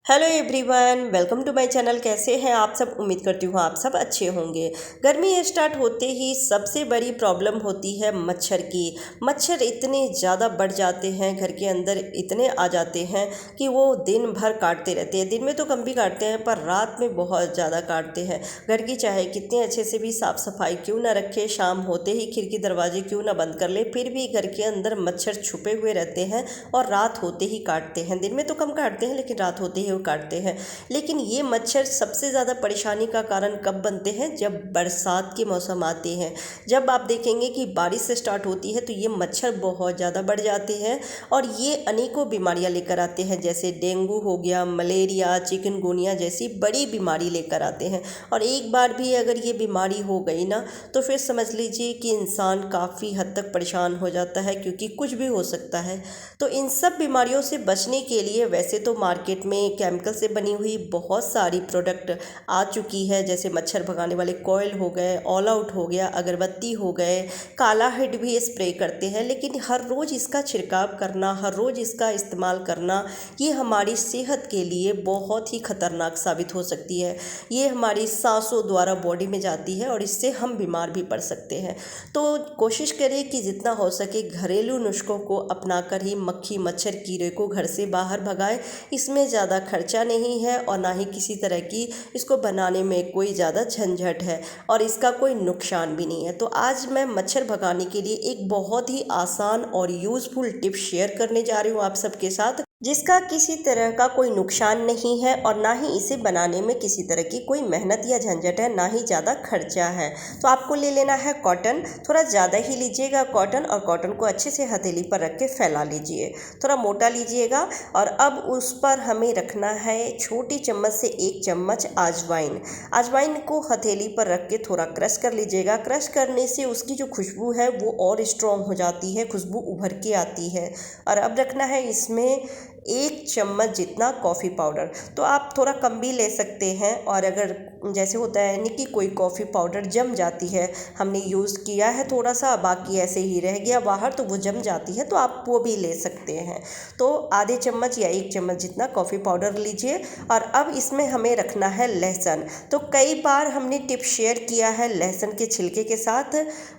Hello everyone, welcome to my channel. कैसे हैं आप सब? उम्मीद करती हूँ आप सब अच्छे होंगे। गर्मी स्टार्ट होते ही सबसे बड़ी प्रॉब्लम होती है मच्छर की। मच्छर इतने ज़्यादा बढ़ जाते हैं, घर के अंदर इतने आ जाते हैं कि वो दिन भर काटते रहते हैं। दिन में तो कम भी काटते हैं पर रात में बहुत ज़्यादा काटते हैं। घर की चाहे कितने अच्छे से भी साफ़ सफाई क्यों ना रखे, शाम होते ही खिड़की दरवाजे क्यों ना बंद कर ले, फिर भी घर के अंदर मच्छर छुपे हुए रहते हैं और रात होते ही काटते हैं। दिन में तो कम काटते हैं लेकिन रात होते ही काटते हैं। लेकिन ये मच्छर सबसे ज़्यादा परेशानी का कारण कब बनते हैं? जब बरसात के मौसम आते हैं। जब आप देखेंगे कि बारिश से स्टार्ट होती है तो ये मच्छर बहुत ज़्यादा बढ़ जाते हैं और ये अनेकों बीमारियां लेकर आते हैं, जैसे डेंगू हो गया, मलेरिया, चिकनगुनिया जैसी बड़ी बीमारी लेकर आते हैं। और एक बार भी अगर ये बीमारी हो गई ना तो फिर समझ लीजिए कि इंसान काफ़ी हद तक परेशान हो जाता है, क्योंकि कुछ भी हो सकता है। तो इन सब बीमारियों से बचने के लिए वैसे तो मार्केट में केमिकल से बनी हुई बहुत सारी प्रोडक्ट आ चुकी है, जैसे मच्छर भगाने वाले कॉयल हो गए, ऑल आउट हो गया, अगरबत्ती हो गए, काला हिट भी स्प्रे करते हैं। लेकिन हर रोज़ इसका छिड़काव करना, हर रोज़ इसका इस्तेमाल करना, ये हमारी सेहत के लिए बहुत ही खतरनाक साबित हो सकती है। ये हमारी सांसों द्वारा बॉडी में जाती है और इससे हम बीमार भी पड़ सकते हैं। तो कोशिश करें कि जितना हो सके घरेलू नुस्खों को अपनाकर ही मक्खी मच्छर कीड़े को घर से बाहर भगाएं। इसमें ज़्यादा खर्चा नहीं है और ना ही किसी तरह की इसको बनाने में कोई ज़्यादा झंझट है और इसका कोई नुकसान भी नहीं है। तो आज मैं मच्छर भगाने के लिए एक बहुत ही आसान और यूज़फुल टिप शेयर करने जा रही हूँ आप सबके साथ, जिसका किसी तरह का कोई नुकसान नहीं है और ना ही इसे बनाने में किसी तरह की कोई मेहनत या झंझट है, ना ही ज़्यादा खर्चा है। तो आपको ले लेना है कॉटन, थोड़ा ज़्यादा ही लीजिएगा कॉटन, और कॉटन को अच्छे से हथेली पर रख के फैला लीजिए, थोड़ा मोटा लीजिएगा। और अब उस पर हमें रखना है छोटी चम्मच से 1 चम्मच अजवाइन। अजवाइन को हथेली पर रख के थोड़ा क्रश कर लीजिएगा। क्रश करने से उसकी जो खुशबू है वो और स्ट्रॉन्ग हो जाती है, खुशबू उभर के आती है। और अब रखना है इसमें 1 चम्मच जितना कॉफ़ी पाउडर। तो आप थोड़ा कम भी ले सकते हैं, और अगर जैसे होता है नहीं कि कोई कॉफ़ी पाउडर जम जाती है, हमने यूज़ किया है थोड़ा सा, बाकी ऐसे ही रह गया बाहर तो वो जम जाती है, तो आप वो भी ले सकते हैं। तो आधे चम्मच या 1 चम्मच जितना कॉफ़ी पाउडर लीजिए। और अब इसमें हमें रखना है लहसुन। तो कई बार हमने टिप शेयर किया है लहसुन के छिलके के साथ,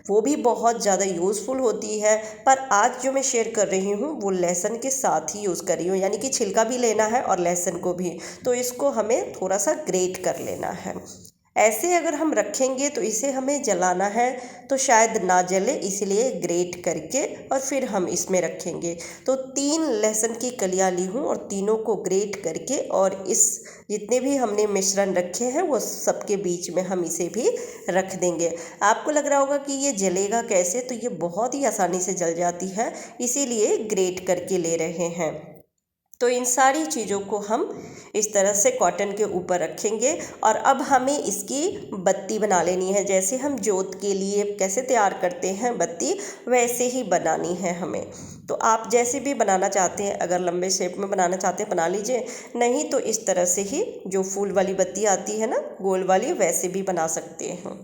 वो भी बहुत ज़्यादा यूज़फुल होती है, पर आज जो मैं शेयर कर रही हूँ वो लहसुन के साथ ही यूज़ कर रही हूँ, यानी कि छिलका भी लेना है और लहसुन को भी। तो इसको हमें थोड़ा सा ग्रेट कर लेना है। ऐसे अगर हम रखेंगे तो इसे हमें जलाना है तो शायद ना जले, इसलिए ग्रेट करके और फिर हम इसमें रखेंगे। तो 3 लहसुन की कलियां ली हूँ और तीनों को ग्रेट करके, और इस जितने भी हमने मिश्रण रखे हैं वो सबके बीच में हम इसे भी रख देंगे। आपको लग रहा होगा कि ये जलेगा कैसे, तो ये बहुत ही आसानी से जल जाती है, इसीलिए ग्रेट करके ले रहे हैं। तो इन सारी चीज़ों को हम इस तरह से कॉटन के ऊपर रखेंगे। और अब हमें इसकी बत्ती बना लेनी है, जैसे हम जोत के लिए कैसे तैयार करते हैं बत्ती, वैसे ही बनानी है हमें। तो आप जैसे भी बनाना चाहते हैं, अगर लंबे शेप में बनाना चाहते हैं बना लीजिए, नहीं तो इस तरह से ही जो फूल वाली बत्ती आती है ना गोल वाली, वैसे भी बना सकते हैं।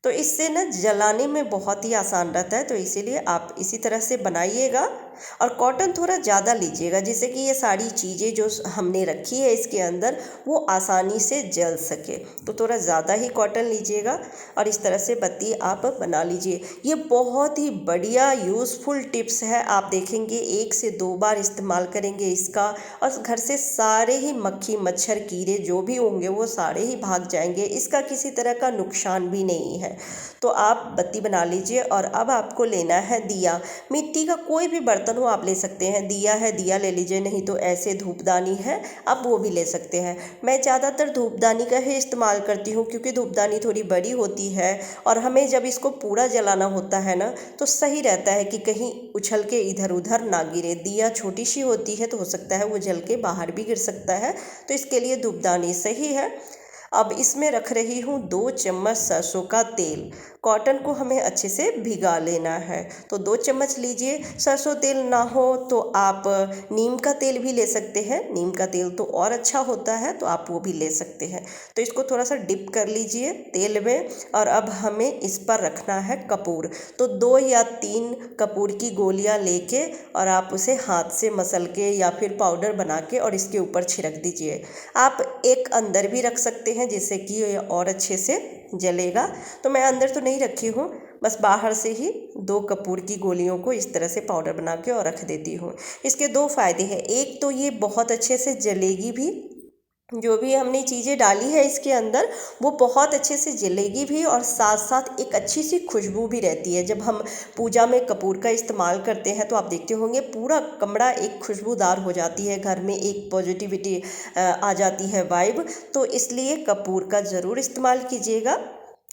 तो इससे ना जलाने में बहुत ही आसान रहता है, तो इसीलिए आप इसी तरह से बनाइएगा। और कॉटन थोड़ा ज़्यादा लीजिएगा, जिससे कि ये सारी चीज़ें जो हमने रखी है इसके अंदर वो आसानी से जल सके। तो थोड़ा ज़्यादा ही कॉटन लीजिएगा और इस तरह से बत्ती आप बना लीजिए। ये बहुत ही बढ़िया यूज़फुल टिप्स है, आप देखेंगे 1 से 2 बार इस्तेमाल करेंगे इसका और घर से सारे ही मक्खी मच्छर कीड़े जो भी होंगे वो सारे ही भाग जाएंगे। इसका किसी तरह का नुकसान भी नहीं है। तो आप बत्ती बना लीजिए। और अब आपको लेना है दिया। मिट्टी का कोई भी बर्तन हो आप ले सकते हैं, दिया है दिया ले लीजिए, नहीं तो ऐसे धूपदानी है आप वो भी ले सकते हैं। मैं ज़्यादातर धूपदानी का ही इस्तेमाल करती हूँ, क्योंकि धूपदानी थोड़ी बड़ी होती है और हमें जब इसको पूरा जलाना होता है ना तो सही रहता है कि कहीं उछल के इधर उधर ना गिरे। दिया छोटी सी होती है तो हो सकता है वो जल के बाहर भी गिर सकता है, तो इसके लिए धूपदानी सही है। अब इसमें रख रही हूँ 2 चम्मच सरसों का तेल। कॉटन को हमें अच्छे से भिगा लेना है। तो 2 चम्मच लीजिए। सरसों तेल ना हो तो आप नीम का तेल भी ले सकते हैं। नीम का तेल तो और अच्छा होता है, तो आप वो भी ले सकते हैं। तो इसको थोड़ा सा डिप कर लीजिए तेल में। और अब हमें इस पर रखना है कपूर। तो 2 या 3 कपूर की गोलियां लेके और आप उसे हाथ से मसल के या फिर पाउडर बना के और इसके ऊपर छिड़क दीजिए। आप एक अंदर भी रख सकते हैं जिससे कि ये और अच्छे से जलेगा। तो मैं अंदर तो नहीं रखी हूँ, बस बाहर से ही 2 कपूर की गोलियों को इस तरह से पाउडर बना के और रख देती हूँ। इसके 2 फ़ायदे हैं। एक तो ये बहुत अच्छे से जलेगी भी, जो भी हमने चीज़ें डाली है इसके अंदर वो बहुत अच्छे से जलेगी भी, और साथ साथ एक अच्छी सी खुशबू भी रहती है। जब हम पूजा में कपूर का इस्तेमाल करते हैं तो आप देखते होंगे पूरा कमरा एक खुशबूदार हो जाती है, घर में एक पॉजिटिविटी आ जाती है, वाइब। तो इसलिए कपूर का ज़रूर इस्तेमाल कीजिएगा।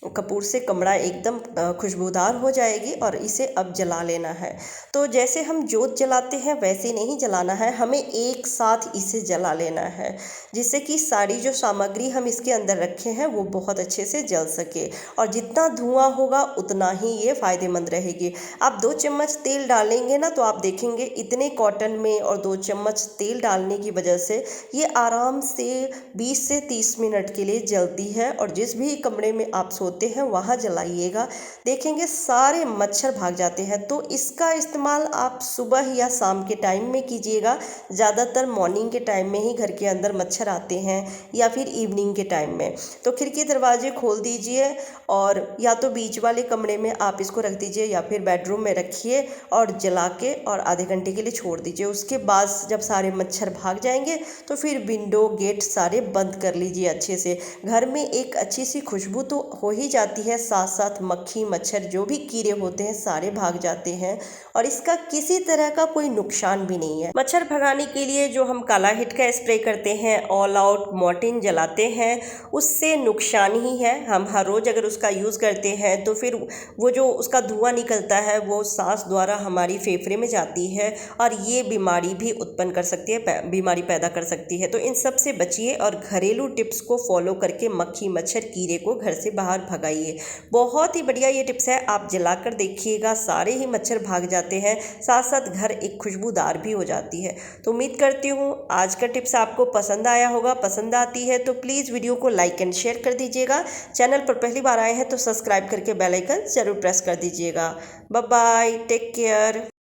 कपूर से कमरा एकदम खुशबूदार हो जाएगी। और इसे अब जला लेना है। तो जैसे हम जोत जलाते हैं वैसे नहीं जलाना है, हमें एक साथ इसे जला लेना है, जिससे कि सारी जो सामग्री हम इसके अंदर रखे हैं वो बहुत अच्छे से जल सके। और जितना धुआं होगा उतना ही ये फ़ायदेमंद रहेगी। आप 2 चम्मच तेल डालेंगे ना तो आप देखेंगे इतने कॉटन में और 2 चम्मच तेल डालने की वजह से ये आराम से 20 से 30 मिनट के लिए जलती है। और जिस भी कमरे में आप सोते हैं वहाँ जलाइएगा, देखेंगे सारे मच्छर भाग जाते हैं। तो इसका इस्तेमाल आप सुबह या शाम के टाइम में कीजिएगा। ज़्यादातर मॉर्निंग के टाइम में ही घर के अंदर मच्छर आते हैं, या फिर इवनिंग के टाइम में। तो खिड़की दरवाजे खोल दीजिए, और या तो बीच वाले कमरे में आप इसको रख दीजिए या फिर बेडरूम में रखिए और जला के और आधे घंटे के लिए छोड़ दीजिए। उसके बाद जब सारे मच्छर भाग जाएंगे तो फिर विंडो गेट सारे बंद कर लीजिए अच्छे से। घर में एक अच्छी सी खुशबू तो हो ही जाती है, साथ साथ मक्खी मच्छर जो भी कीड़े होते हैं सारे भाग जाते हैं, और इसका किसी तरह का कोई नुकसान भी नहीं है। मच्छर भगाने के लिए जो हम काला हिट का स्प्रे करते हैं, ऑल आउट मॉर्टिन जलाते हैं, उससे नुकसान ही है। हम हर रोज़ अगर उसका यूज़ करते हैं तो फिर वो जो उसका धुआं निकलता है वो सांस द्वारा हमारी फेफड़े में जाती है, और ये बीमारी भी उत्पन्न कर सकती है, बीमारी पैदा कर सकती है। तो इन सब से बचिए और घरेलू टिप्स को फॉलो करके मक्खी मच्छर कीड़े को घर से बाहर भगाइए। बहुत ही बढ़िया ये टिप्स है, आप जलाकर देखिएगा, सारे ही मच्छर भाग जाते हैं, साथ साथ घर एक खुशबूदार भी हो जाती है। तो उम्मीद करती हूँ आज का टिप्स आपको पसंद आया होगा। पसंद आती है तो प्लीज़ वीडियो को लाइक एंड शेयर कर दीजिएगा। चैनल पर पहली बार आए हैं तो सब्सक्राइब करके बेल आइकन जरूर प्रेस कर दीजिएगा। Bye bye, take care.